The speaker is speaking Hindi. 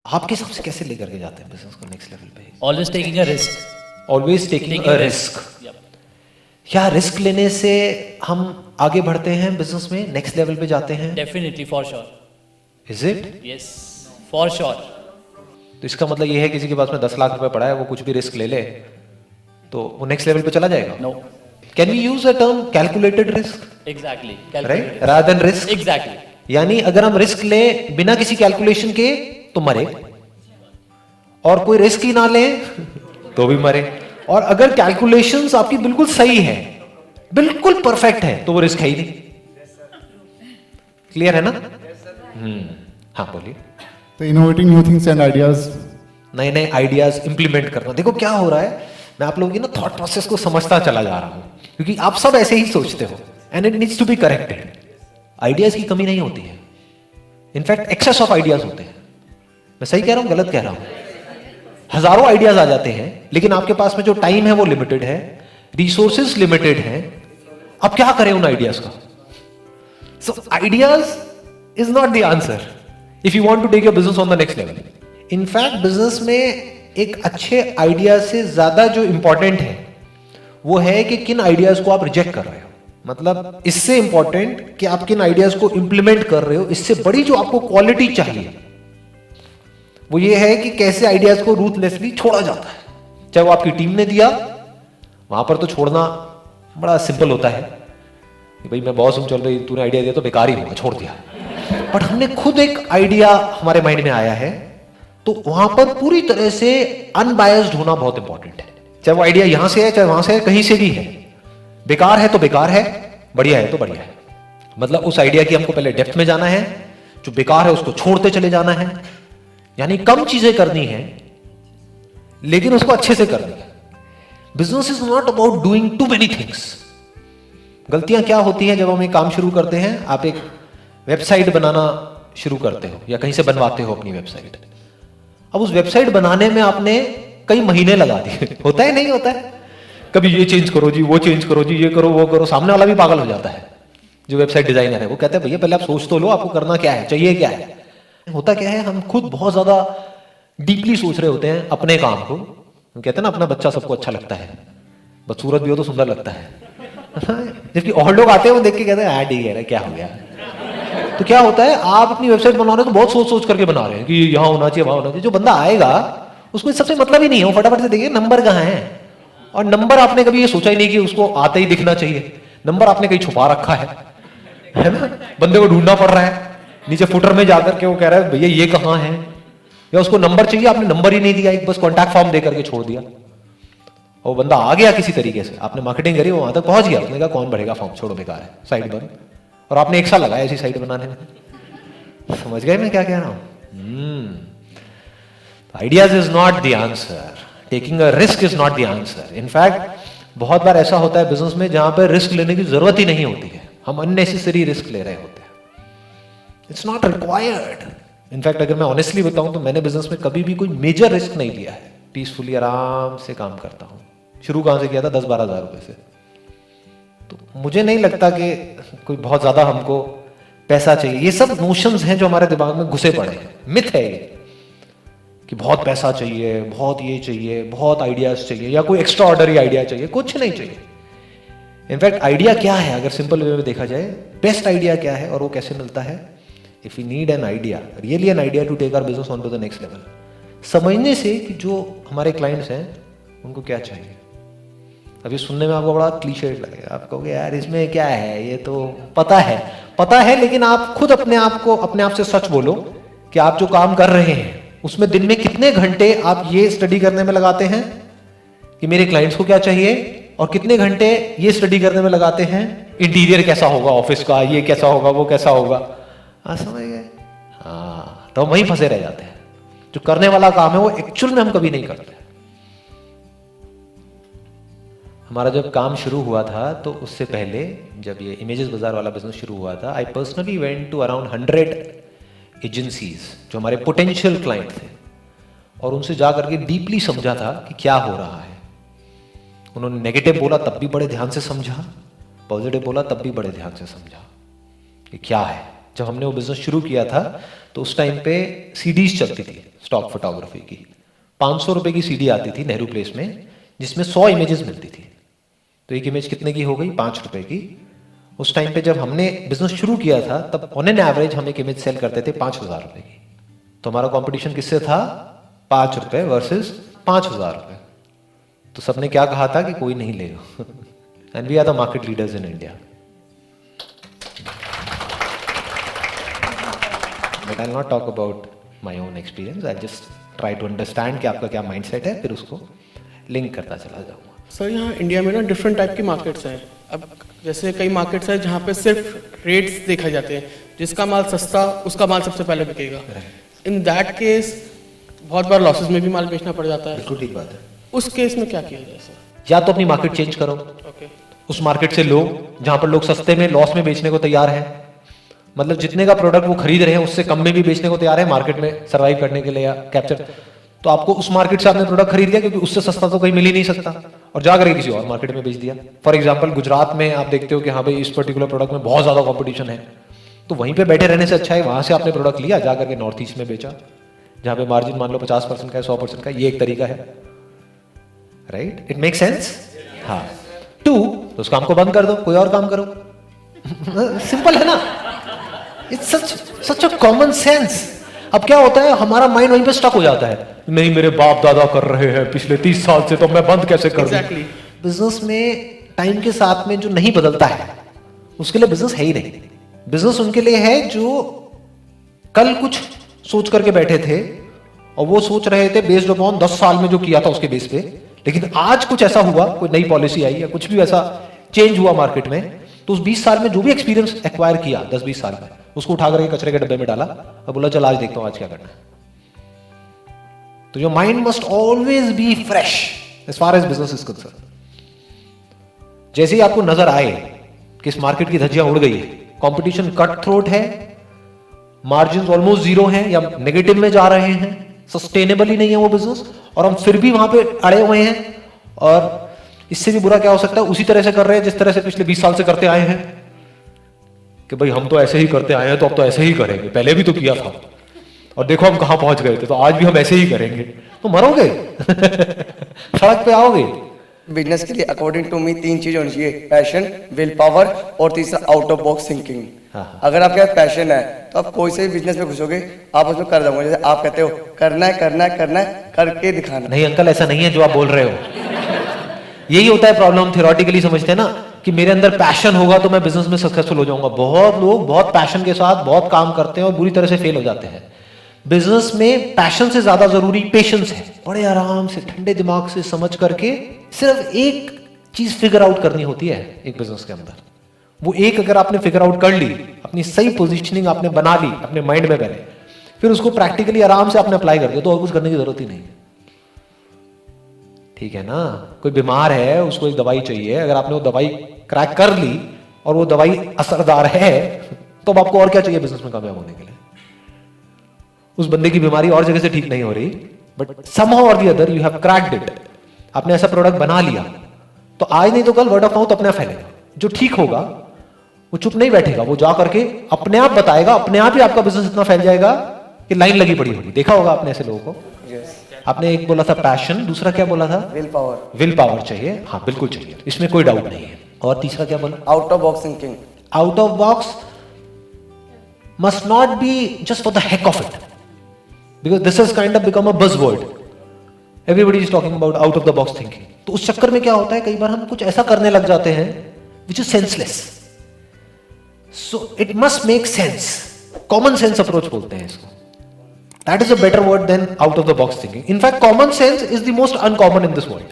आपके हिसाब से कैसे लेकर के जाते हैं बिजनेस को नेक्स्ट लेवल पे? Always taking a risk. Always taking a risk. Yep. क्या रिस्क लेने से हम आगे बढ़ते हैं बिजनेस में, नेक्स्ट लेवल पे जाते हैं? Definitely, for sure. Is it? Yes, for sure. तो इसका मतलब ये है किसी के पास में 10 लाख रुपए पड़ा है, वो कुछ भी रिस्क ले ले तो वो नेक्स्ट लेवल पे चला जाएगा? No. Can we use a term calculated risk, Exactly. Right, Calculated. Rather than risk? Exactly. यानी अगर हम रिस्क लें बिना किसी कैलकुलेशन के तो मरे, और कोई रिस्क ही ना लें तो भी मरे, और अगर कैलकुलेशंस आपकी बिल्कुल सही है, बिल्कुल परफेक्ट है, तो वो रिस्क है ही नहीं। क्लियर है ना? हाँ बोलिए। तो innovating new things and ideas, नए नए आइडियाज इंप्लीमेंट करना। देखो क्या हो रहा है, मैं आप लोगों की ना थॉट प्रोसेस को समझता चला जा रहा हूं, क्योंकि आप सब ऐसे ही सोचते हो and it needs to be corrected. Ideas की कमी नहीं होती है, इनफैक्ट एक्सेस ऑफ आइडियाज होते हैं। मैं सही कह रहा हूं, गलत कह रहा हूं? हजारों आइडियाज आ जाते हैं, लेकिन आपके पास में जो टाइम है वो लिमिटेड है, रिसोर्सेज लिमिटेड है। अब क्या करें उन आइडियाज का? So ideas is not the answer if you want to take your business on the next level. In fact business में एक अच्छे आइडिया से ज्यादा जो इंपॉर्टेंट है वो है कि किन आइडियाज को आप रिजेक्ट कर रहे हो। मतलब इससे इंपॉर्टेंट कि आप किन आइडियाज को इंप्लीमेंट कर रहे हो, इससे बड़ी जो आपको क्वालिटी चाहिए वो ये है कि कैसे आइडियाज को रूथलेसली छोड़ा जाता है। चाहे वो आपकी टीम ने दिया, वहां पर तो छोड़ना बड़ा सिंपल होता है कि भाई मैं बॉस हूं, चल भाई तूने आइडिया दिया तो बेकार ही होगा, छोड़ दिया। बट हमने खुद एक आइडिया हमारे माइंड में आया है, तो वहां पर पूरी तरह से अनबायस्ड होना बहुत इंपॉर्टेंट है। चाहे वो आइडिया यहां से है, चाहे वहां से है, कहीं से भी है। बेकार है तो बेकार है, बढ़िया है तो बढ़िया है। मतलब उस आइडिया की हमको पहले डेप्थ में जाना है, जो बेकार है उसको छोड़ते चले जाना है। यानी कम चीजें करनी है लेकिन उसको अच्छे से करनी है। Business is not about doing too many things. गलतियां क्या होती हैं जब हम एक काम शुरू करते हैं? आप एक वेबसाइट बनाना शुरू करते हो या कहीं से बनवाते हो अपनी वेबसाइट। अब उस वेबसाइट बनाने में आपने कई महीने लगा दिए, होता है नहीं होता है? कभी ये चेंज करो जी, वो चेंज करो जी, ये करो वो करो। सामने वाला भी पागल हो जाता है जो वेबसाइट डिजाइनर है, वो कहता है भैया पहले आप सोच तो लो, आपको करना क्या है, चाहिए क्या है। होता क्या है, हम खुद बहुत ज्यादा डीपली सोच रहे होते हैं अपने काम को। हम कहते हैं ना अपना बच्चा सबको अच्छा लगता है, बदसूरत भी हो तो सुंदर लगता है। जबकि और लोग आते हैं वो देख के कहते हैं ठीक है, क्या हो गया। तो क्या होता है, आप अपनी वेबसाइट बना रहे हो तो बहुत सोच सोच करके बना रहे हैं कि यहाँ होना चाहिए, वहां होना चाहिए। जो बंदा आएगा उसको सबसे मतलब ही नहीं है, वो फटाफट से देखिए नंबर कहाँ है। और नंबर आपने कभी ये सोचा ही नहीं कि उसको आते ही दिखना चाहिए। नंबर आपने कहीं छुपा रखा है ना? बंदे को ढूंढना पड़ रहा है नीचे फुटर में जाकर के, वो कह रहा है भैया ये कहाँ है, या उसको नंबर चाहिए, आपने नंबर ही नहीं दिया, एक बस कॉन्टैक्ट फॉर्म दे करके छोड़ दिया। वो बंदा आ गया किसी तरीके से, आपने मार्केटिंग करी, वो वहां तक पहुंच गया, उसने कहा कौन भरेगा फॉर्म, छोड़ो बेकार है, साइट बंद। और आपने 1 साल लगाया ऐसी साइट बनाने में। समझ गए मैं क्या कह रहा हूं? Ideas is not the answer, taking a risk is not the answer. In fact बहुत बार ऐसा होता है बिजनेस में जहां पर रिस्क लेने की जरूरत ही नहीं होती है, हम अननेसेसरी रिस्क ले रहे होते हैं। It's not required. इनफैक्ट अगर मैं ऑनेस्टली बताऊं तो मैंने बिजनेस में कभी भी कोई मेजर रिस्क नहीं लिया है। पीसफुली आराम से काम करता हूं। शुरू कहां से किया था? 10-12 हज़ार रुपए से। तो मुझे नहीं लगता कि कोई बहुत ज्यादा हमको पैसा चाहिए। ये सब नोशंस हैं जो हमारे दिमाग में घुसे पड़े हैं, मिथ है ये कि बहुत पैसा चाहिए, बहुत ये चाहिए, बहुत आइडियाज चाहिए, या कोई एक्स्ट्रा ऑर्डनरी आइडिया चाहिए। कुछ नहीं चाहिए। इनफैक्ट आइडिया क्या है अगर सिंपल वे में देखा जाए, बेस्ट आइडिया क्या है और वो कैसे मिलता है? If you need an idea, really an idea to take our business on to the next level, समझने से कि जो हमारे क्लाइंट्स हैं उनको क्या चाहिए। अभी सुनने में आपको बड़ा क्लीशे लगेगा, आप कहोगे यार इसमें क्या है, ये तो पता है, लेकिन आप खुद अपने आप से सच बोलो कि आप जो काम कर रहे हैं उसमें दिन में कितने घंटे आप ये स्टडी करने में लगाते हैं कि मेरे क्लाइंट्स को क्या चाहिए, और कितने घंटे ये स्टडी करने में लगाते हैं इंटीरियर कैसा होगा ऑफिस का, ये कैसा होगा, वो कैसा होगा। समझ गए? हाँ, तो वहीं फंसे रह जाते हैं। जो करने वाला काम है वो एक्चुअल में हम कभी नहीं करते। हमारा जब काम शुरू हुआ था तो उससे पहले जब ये इमेजेस बाजार वाला बिजनेस शुरू हुआ था, I personally went to around 100 agencies जो हमारे पोटेंशियल क्लाइंट थे, और उनसे जाकर के डीपली समझा था कि क्या हो रहा है। उन्होंने नेगेटिव बोला तब भी बड़े ध्यान से समझा, पॉजिटिव बोला तब भी बड़े ध्यान से समझा कि क्या है। जब हमने वो बिजनेस शुरू किया था तो उस टाइम पे सीडीज चलती थी स्टॉक फोटोग्राफी की। 500 रुपए की सीडी आती थी नेहरू प्लेस में, जिसमें 100 इमेजेस मिलती थी। तो एक इमेज कितने की हो गई? 5 रुपए की। उस टाइम पे जब हमने बिजनेस शुरू किया था तब ऑन एन एवरेज हम एक इमेज सेल करते थे 5,000 रुपए की। तो हमारा कंपटीशन किससे था? 5 रुपए वर्सेस 5,000 रुपए। तो सबने क्या कहा था कि कोई नहीं लेगा। And we are the market leaders in India. But I will not talk about my own experience, I just try to understand कि आपका क्या माइंडसेट है, फिर उसको लिंक करता चला जाऊंगा। सर यहाँ इंडिया में ना डिफरेंट टाइप की मार्केट्स हैं। अब जैसे कई मार्केट्स हैं जहाँ पे सिर्फ रेट्स देखा जाते हैं, जिसका माल सस्ता उसका माल सबसे पहले बिकेगा। इन दैट केस बहुत बार लॉसेस में भी माल बेचना पड़ जाता है। बिल्कुल ठीक बात है। उस केस में क्या किया जाए सर? या तो अपनी मार्केट चेंज करो, ओके, उस मार्केट से लो जहां पर लोग सस्ते में लॉस में बेचने को तैयार हैं। मतलब जितने का प्रोडक्ट वो खरीद रहे हैं उससे कम में भी बेचने को तैयार है मार्केट में सर्वाइव करने के लिए या कैप्चर। तो आपको उस मार्केट से आपने प्रोडक्ट खरीद लिया क्योंकि उससे सस्ता तो कहीं मिल ही नहीं सकता, और जाकर किसी और मार्केट में बेच दिया। फॉर एग्जाम्पल गुजरात में आप देखते हो कि हाँ भाई इस पर्टिकुलर प्रोडक्ट में बहुत ज्यादा कॉम्पिटिशन है, तो वहीं पे बैठे रहने से अच्छा है वहां से आपने प्रोडक्ट लिया, जाकर के नॉर्थ ईस्ट में बेचा जहां पे मार्जिन मान लो 50% का है, 100% का। ये एक तरीका है, राइट? It make sense. हाँ। 2, तो उस काम को बंद कर दो, कोई और काम करो। सिंपल है ना? It's such a common sense. अब क्या होता है, हमारा माइंड वहीं पे स्टक हो जाता है, नहीं मेरे बाप दादा कर रहे हैं पिछले 30 साल से, तो मैं बंद कैसे कर दूं? Exactly. बिजनेस में टाइम के साथ में जो नहीं बदलता है उसके लिए बिजनेस है ही नहीं। बिजनेस उनके लिए है जो कल कुछ सोच करके बैठे थे और वो सोच रहे थे बेस्ड अपॉन 10 साल में जो किया था उसके बेस पे, लेकिन आज कुछ ऐसा हुआ, कोई नई पॉलिसी आई या कुछ भी ऐसा चेंज हुआ मार्केट में, तो उस 20 साल में जो भी एक्सपीरियंस एक्वायर किया 10-20 साल में, उसको उठा करके कचरे के डब्बे में डाला और बोला चल आज देखता हूं आज क्या करना है। तो your mind must always be fresh as far as business is concern. जैसे ही आपको नजर आए कि इस मार्केट की धज्जियां उड़ गई है, कंपटीशन कट थ्रोट है, मार्जिन ऑलमोस्ट जीरो हैं या नेगेटिव में जा रहे हैं, सस्टेनेबल ही नहीं है वो बिजनेस, और हम फिर भी वहां पे अड़े हुए हैं, और इससे भी बुरा क्या हो सकता है, उसी तरह से कर रहे हैं जिस तरह से पिछले 20 साल से करते आए हैं कि भाई हम तो ऐसे ही करते आए हैं तो अब तो ऐसे ही करेंगे, पहले भी तो किया था और देखो हम कहां पहुंच गए थे, तो आज भी हम ऐसे ही करेंगे, तो मरोगे। सड़क पे आओगे। बिजनेस के लिए अकॉर्डिंग टू मी 3 चीज होनी चाहिए, पैशन, विल पावर और तीसरा आउट ऑफ बॉक्स थिंकिंग। अगर आपके पास पैशन है तो आप कोई से भी बिजनेस में घुसोगे, आप उसमें कर दोगे। जैसे आप कहते हो करना है करना है करना है, करके दिखाना। नहीं अंकल, ऐसा नहीं है जो आप बोल रहे हो। यही होता है प्रॉब्लम, थियोरेटिकली समझते हैं ना कि मेरे अंदर पैशन होगा तो मैं बिजनेस में सक्सेसफुल हो जाऊंगा। बहुत लोग बहुत पैशन के साथ बहुत काम करते हैं और बुरी तरह से फेल हो जाते हैं। बिजनेस में पैशन से ज्यादा जरूरी पेशेंस है। बड़े आराम से ठंडे दिमाग से समझ करके सिर्फ एक चीज फिगर आउट करनी होती है एक बिजनेस के अंदर। वो एक अगर आपने फिगर आउट कर ली, अपनी सही पोजीशनिंग आपने बना ली अपने माइंड में पहले, फिर उसको प्रैक्टिकली आराम से आपने अप्लाई कर दिया तो और कुछ करने की जरूरत ही नहीं है। ठीक है ना? कोई बीमार है, उसको एक दवाई चाहिए, अगर आपने वो दवाई क्रैक कर ली और वो दवाई असरदार है तो अब आपको और क्या चाहिए बिजनेस में कामयाब होने के लिए? उस बंदे की बीमारी और जगह से ठीक नहीं हो रही, बट समहाउ और the other you have cracked it. आपने ऐसा प्रोडक्ट बना लिया तो आज नहीं तो कल वर्ड ऑफ माउथ अपने आप फैलेगा। जो ठीक होगा वो चुप नहीं बैठेगा, वो जा करके अपने आप बताएगा, अपने आप ही आपका बिजनेस इतना फैल जाएगा कि लाइन लगी पड़ी होगी। देखा होगा आपने ऐसे लोगों को। आपने एक बोला था पैशन, दूसरा क्या बोला था? Will power. विल पावर चाहिए, हाँ बिल्कुल चाहिए, इसमें कोई डाउट नहीं है। और तीसरा क्या बोला? Out of box thinking. Out of box must not be just for the heck of it, because this has kind of become a buzzword. Everybody is talking about out of the box thinking. तो उस चक्कर में क्या होता है, कई बार हम कुछ ऐसा करने लग जाते हैं which is senseless. So it must make sense. Common sense approach बोलते हैं इसको. That is a better word than out of the box thinking. In fact, common sense is the most uncommon in this world.